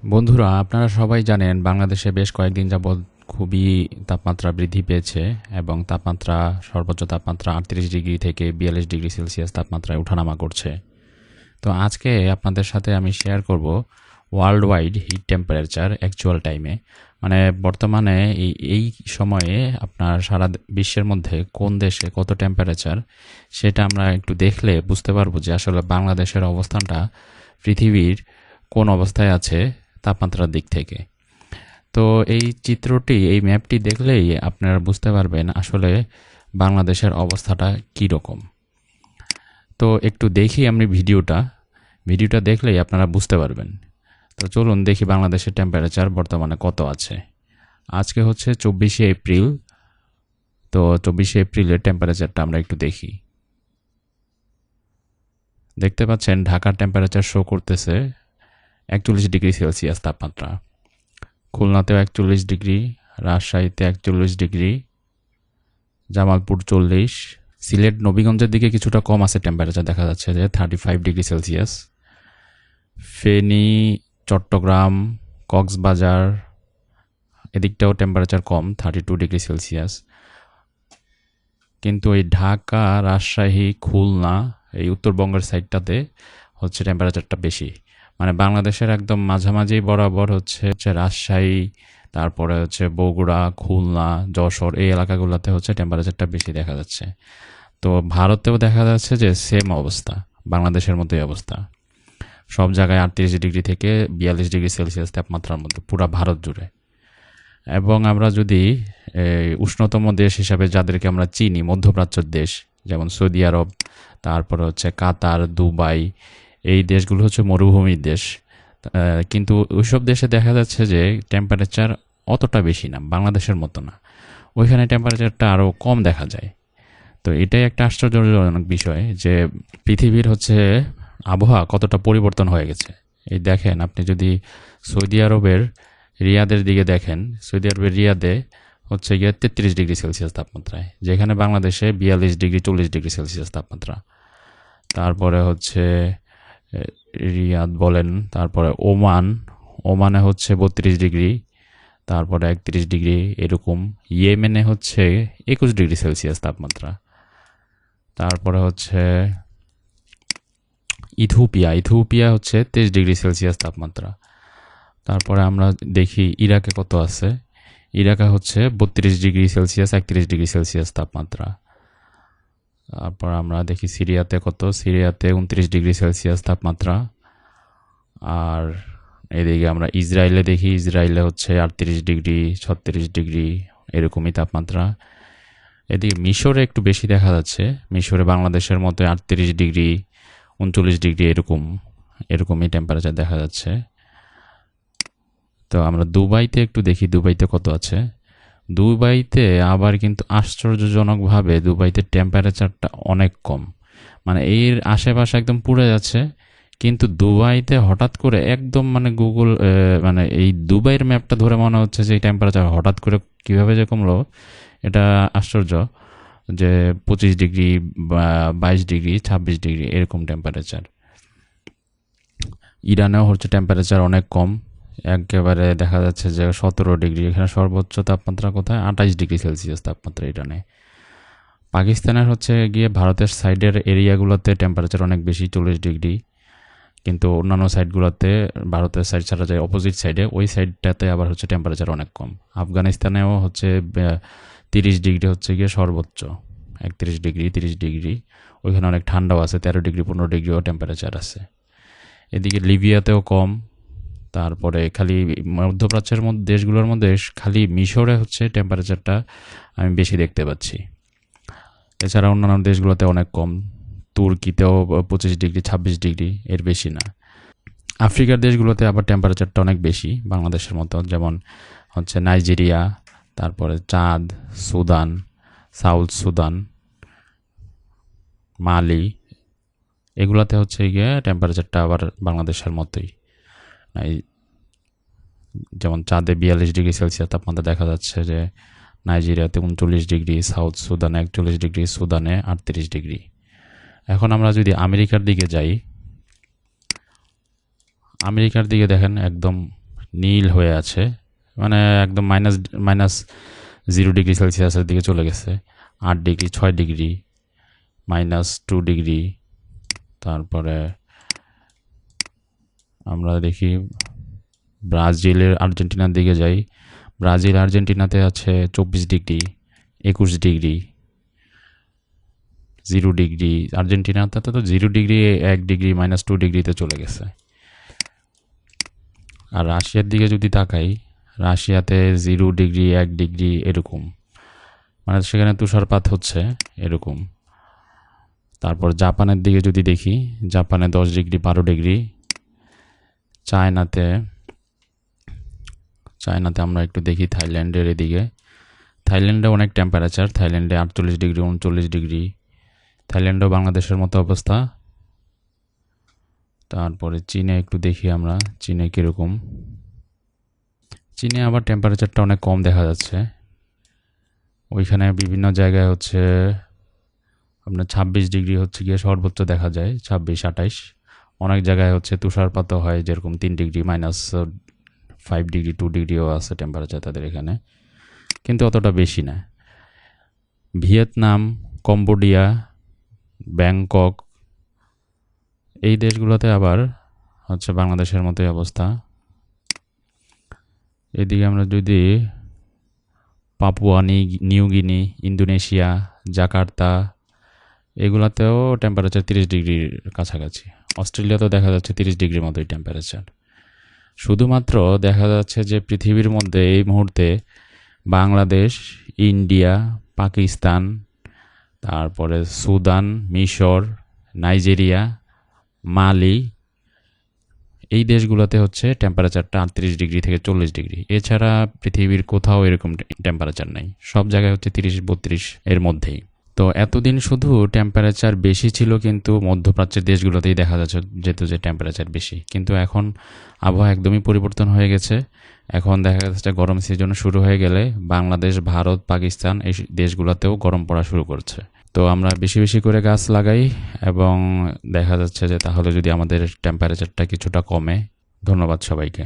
বন্ধুরা, আপনারা সবাই জানেন বাংলাদেশে বেশ কয়েকদিন যাবৎ খুবই তাপমাত্রা বৃদ্ধি পেয়েছে এবং তাপমাত্রা সর্বোচ্চ তাপমাত্রা 38 ডিগ্রি থেকে 42 ডিগ্রি সেলসিয়াস তাপমাত্রায় ওঠানামা করছে। তো আজকে আপনাদের সাথে আমি শেয়ার করব world wide hit temperature actual টাইমে, মানে বর্তমানে এই সময়ে আপনার সারা বিশ্বের মধ্যে কোন দেশে কত টেম্পারেচার, সেটা আমরা একটু দেখলে বুঝতে পারবো যে আসলে বাংলাদেশের অবস্থানটা পৃথিবীর কোন অবস্থায় আছে তাপমাত্রার দিক থেকে। তো এই চিত্রটি, এই ম্যাপটি দেখলেই আপনারা বুঝতে পারবেন আসলে বাংলাদেশের অবস্থাটা কী রকম। তো একটু দেখি আমি ভিডিওটা দেখলেই আপনারা বুঝতে পারবেন। তো চলুন দেখি বাংলাদেশের টেম্পারেচার বর্তমানে কত আছে। আজকে হচ্ছে 24শে এপ্রিল। তো 24শে এপ্রিলের টেম্পারেচারটা আমরা একটু দেখি। দেখতে পাচ্ছেন ঢাকার টেম্পারেচার শো করতেছে 41 ডিগ্রি সেলসিয়াস তাপমাত্রা। খুলনাতেও 41 ডিগ্রি, রাজশাহীতে 41 ডিগ্রি, জামালপুর 40, সিলেট নবীগঞ্জের দিকে কিছুটা কম আছে টেম্পারেচার, দেখা যাচ্ছে যে 35 ডিগ্রি সেলসিয়াস। ফেনী, চট্টগ্রাম, কক্সবাজার এদিকটাও টেম্পারেচার কম, 32 ডিগ্রি সেলসিয়াস। কিন্তু এই ঢাকা, রাজশাহী, খুলনা এই উত্তরবঙ্গের সাইডটাতে হচ্ছে টেম্পারেচারটা বেশি। মানে বাংলাদেশের একদম মাঝামাঝি বরাবর হচ্ছে রাজশাহী, তারপরে হচ্ছে বগুড়া, খুলনা, যশোর এই এলাকাগুলোতে হচ্ছে টেম্পারেচারটা বেশি দেখা যাচ্ছে। তো ভারতেও দেখা যাচ্ছে যে সেম অবস্থা, বাংলাদেশের মতোই অবস্থা। সব জায়গায় 38 ডিগ্রি থেকে 42 ডিগ্রি সেলসিয়াস তাপমাত্রার মধ্যে পুরা ভারত জুড়ে। এবং আমরা যদি উষ্ণতম দেশ হিসাবে যাদেরকে আমরা চিনি, মধ্যপ্রাচ্যের দেশ যেমন সৌদি আরব, তারপরে হচ্ছে কাতার, দুবাই, এই দেশগুলো হচ্ছে মরুভূমির দেশ। কিন্তু ওইসব দেশে দেখা যাচ্ছে যে টেম্পারেচার অতটা বেশি না, বাংলাদেশের মতো না। ওইখানে টেম্পারেচারটা আরও কম দেখা যায়। তো এটাই একটা আশ্চর্যজনক বিষয় যে পৃথিবীর হচ্ছে আবহাওয়া কতটা পরিবর্তন হয়ে গেছে। এই দেখেন, আপনি যদি সৌদি আরবের রিয়াদের দিকে দেখেন, সৌদি আরবের রিয়াদে হচ্ছে গিয়ে 33 ডিগ্রি সেলসিয়াস তাপমাত্রায়, যেখানে বাংলাদেশে 42 ডিগ্রি 40 ডিগ্রি সেলসিয়াস তাপমাত্রা। তারপরে হচ্ছে রিয়াদ বলেন, তারপরে ওমানে হচ্ছে 32 ডিগ্রি, তারপরে 31 ডিগ্রি এরকম। ইয়েমেনে হচ্ছে 21 ডিগ্রি সেলসিয়াস তাপমাত্রা। তারপরে হচ্ছে ইথিওপিয়া হচ্ছে 23 ডিগ্রি সেলসিয়াস তাপমাত্রা। তারপরে আমরা দেখি ইরাকে কত আছে। ইরাকে হচ্ছে 32 ডিগ্রি সেলসিয়াস 31 ডিগ্রি সেলসিয়াস তাপমাত্রা। তারপর আমরা দেখি সিরিয়াতে কত, সিরিয়াতে 29 ডিগ্রি সেলসিয়াস তাপমাত্রা। আর এদিকে আমরা ইসরায়েলে দেখি, ইসরায়েলে হচ্ছে 38 ডিগ্রি 36 ডিগ্রি এরকমই তাপমাত্রা। এদিকে মিশরে একটু বেশি দেখা যাচ্ছে, মিশরে বাংলাদেশের মতো 38 ডিগ্রি 39 ডিগ্রি এরকমই টেম্পারেচার দেখা যাচ্ছে। তো আমরা দুবাইতে একটু দেখি, দুবাইতে কত আছে। দুবাইতে আবার কিন্তু আশ্চর্যজনকভাবে দুবাইতে টেম্পারেচারটা অনেক কম, মানে এর আশেপাশে একদম পুড়ে যাচ্ছে। কিন্তু দুবাইতে হঠাৎ করে একদম মানে গুগল মানে এই দুবাইয়ের ম্যাপটা ধরে মনে হচ্ছে যে এই টেম্পারেচার হঠাৎ করে কীভাবে যে কমলো, এটা আশ্চর্য। যে 25 ডিগ্রি বা 22 ডিগ্রি 26 ডিগ্রি এরকম টেম্পারেচার। ইরানেও হচ্ছে টেম্পারেচার অনেক কম, একেবারে দেখা যাচ্ছে যে 17 ডিগ্রি। এখানে সর্বোচ্চ তাপমাত্রা কোথায়, 28 ডিগ্রি সেলসিয়াস তাপমাত্রা ইরানে। পাকিস্তানের হচ্ছে গিয়ে ভারতের সাইডের এরিয়াগুলোতে টেম্পারেচার অনেক বেশি, 40 ডিগ্রি। কিন্তু অন্যান্য সাইডগুলোতে, ভারতের সাইড ছাড়া যায় অপোজিট সাইডে, ওই সাইডটাতে আবার হচ্ছে টেম্পারেচার অনেক কম। আফগানিস্তানেও হচ্ছে 30 ডিগ্রি হচ্ছে গিয়ে সর্বোচ্চ, 31 ডিগ্রি 30 ডিগ্রি। ওইখানে অনেক ঠান্ডাও আছে, 13 ডিগ্রি 15 ডিগ্রিও টেম্পারেচার আছে। এদিকে লিবিয়াতেও কম। তারপরে খালি মধ্যপ্রাচ্যের মধ্যে দেশগুলোর মধ্যে খালি মিশরে হচ্ছে টেম্পারেচারটা আমি বেশি দেখতে পাচ্ছি। এছাড়া অন্যান্য দেশগুলোতে অনেক কম, তুর্কিতেও 25 ডিগ্রি 26 ডিগ্রি, এর বেশি না। আফ্রিকার দেশগুলোতে আবার টেম্পারেচারটা অনেক বেশি বাংলাদেশের মতো, যেমন হচ্ছে নাইজেরিয়া, তারপরে চাঁদ, সুদান, সাউথ সুদান, মালি, এগুলাতে হচ্ছে গিয়ে টেম্পারেচারটা আবার বাংলাদেশের মতোই। যেমন চাঁদে 42 ডিগ্রি সেলসিয়াস তাপমাত্রা দেখা যাচ্ছে, যে নাইজেরিয়াতে 39 ডিগ্রি, সাউথ সুদানে 41 ডিগ্রি, সুদানে 38 ডিগ্রি। এখন আমরা যদি আমেরিকার দিকে যাই, আমেরিকার দিকে দেখেন একদম নীল হয়ে আছে, মানে একদম মাইনাস মাইনাস 0 ডিগ্রি সেলসিয়াসের দিকে চলে গেছে। 8 ডিগ্রি, 6 ডিগ্রি, -2 ডিগ্রি। তারপরে আমরা দেখি ব্রাজিলের আর্জেন্টিনার দিকে যাই। ব্রাজিল আর্জেন্টিনাতে আছে 24 ডিগ্রি, 21 ডিগ্রি, 0 ডিগ্রি। আর্জেন্টিনাতে তো 0 ডিগ্রি, 1 ডিগ্রি, -2 ডিগ্রিতে চলে গেছে। আর রাশিয়ার দিকে যদি তাকাই, রাশিয়াতে 0 ডিগ্রি, 1 ডিগ্রি এরকম, মানে সেখানে তুষারপাত হচ্ছে এরকম। তারপর জাপানের দিকে যদি দেখি, জাপানে 10 ডিগ্রি, 12 ডিগ্রি। চায়নাতে আমরা একটু দেখি থাইল্যান্ডের এদিকে। থাইল্যান্ডে অনেক টেম্পারেচার, থাইল্যান্ডে 48 ডিগ্রি, 39 ডিগ্রি। থাইল্যান্ডও বাংলাদেশের মতো অবস্থা। তারপরে চীনে একটু দেখি আমরা, চীনে কীরকম। চীনে আবার টেম্পারেচারটা অনেক কম দেখা যাচ্ছে। ওইখানে বিভিন্ন জায়গায় হচ্ছে আপনার 26 ডিগ্রি হচ্ছে গিয়ে সর্বোচ্চ দেখা যায়, 26-28। অনেক জায়গায় হচ্ছে তুষারপাতও হয়, যেরকম 3 ডিগ্রি, -5 ডিগ্রি, 2 ডিগ্রিও আছে টেম্পারেচার তাদের এখানে, কিন্তু অতটা বেশি না। ভিয়েতনাম, কম্বোডিয়া, ব্যাংকক, এই দেশগুলোতে আবার হচ্ছে বাংলাদেশের মতোই অবস্থা। এদিকে আমরা যদি Papua New Guinea, Indonesia, Jakarta, এগুলাতেও টেম্পারেচার 30 ডিগ্রির কাছাকাছি। অস্ট্রেলিয়াতেও দেখা যাচ্ছে 30 ডিগ্রির মতোই টেম্পারেচার। শুধুমাত্র দেখা যাচ্ছে যে পৃথিবীর মধ্যে এই মুহূর্তে বাংলাদেশ, ইন্ডিয়া, পাকিস্তান, তারপরে সুদান, মিশর, নাইজেরিয়া, মালি, এই দেশগুলোতে হচ্ছে টেম্পারেচারটা 38 ডিগ্রি থেকে 40 ডিগ্রি। এছাড়া পৃথিবীর কোথাও এরকম টেম্পারেচার নাই, সব জায়গায় হচ্ছে 30-32 এর মধ্যেই। তো এতদিন শুধু টেম্পারেচার বেশি ছিল, কিন্তু মধ্যপ্রাচ্যের দেশগুলোতেই দেখা যাচ্ছে যেত যে টেম্পারেচার বেশি, কিন্তু এখন আবহাওয়া একদমই পরিবর্তন হয়ে গেছে। এখন দেখা যাচ্ছে গরম সিজন শুরু হয়ে গেলে বাংলাদেশ, ভারত, পাকিস্তান এই দেশগুলোতেও গরম পড়া শুরু করছে। তো আমরা বেশি বেশি করে গাছ লাগাই, এবং দেখা যাচ্ছে যে তাহলে যদি আমাদের টেম্পারেচারটা কিছুটা কমে। ধন্যবাদ সবাইকে।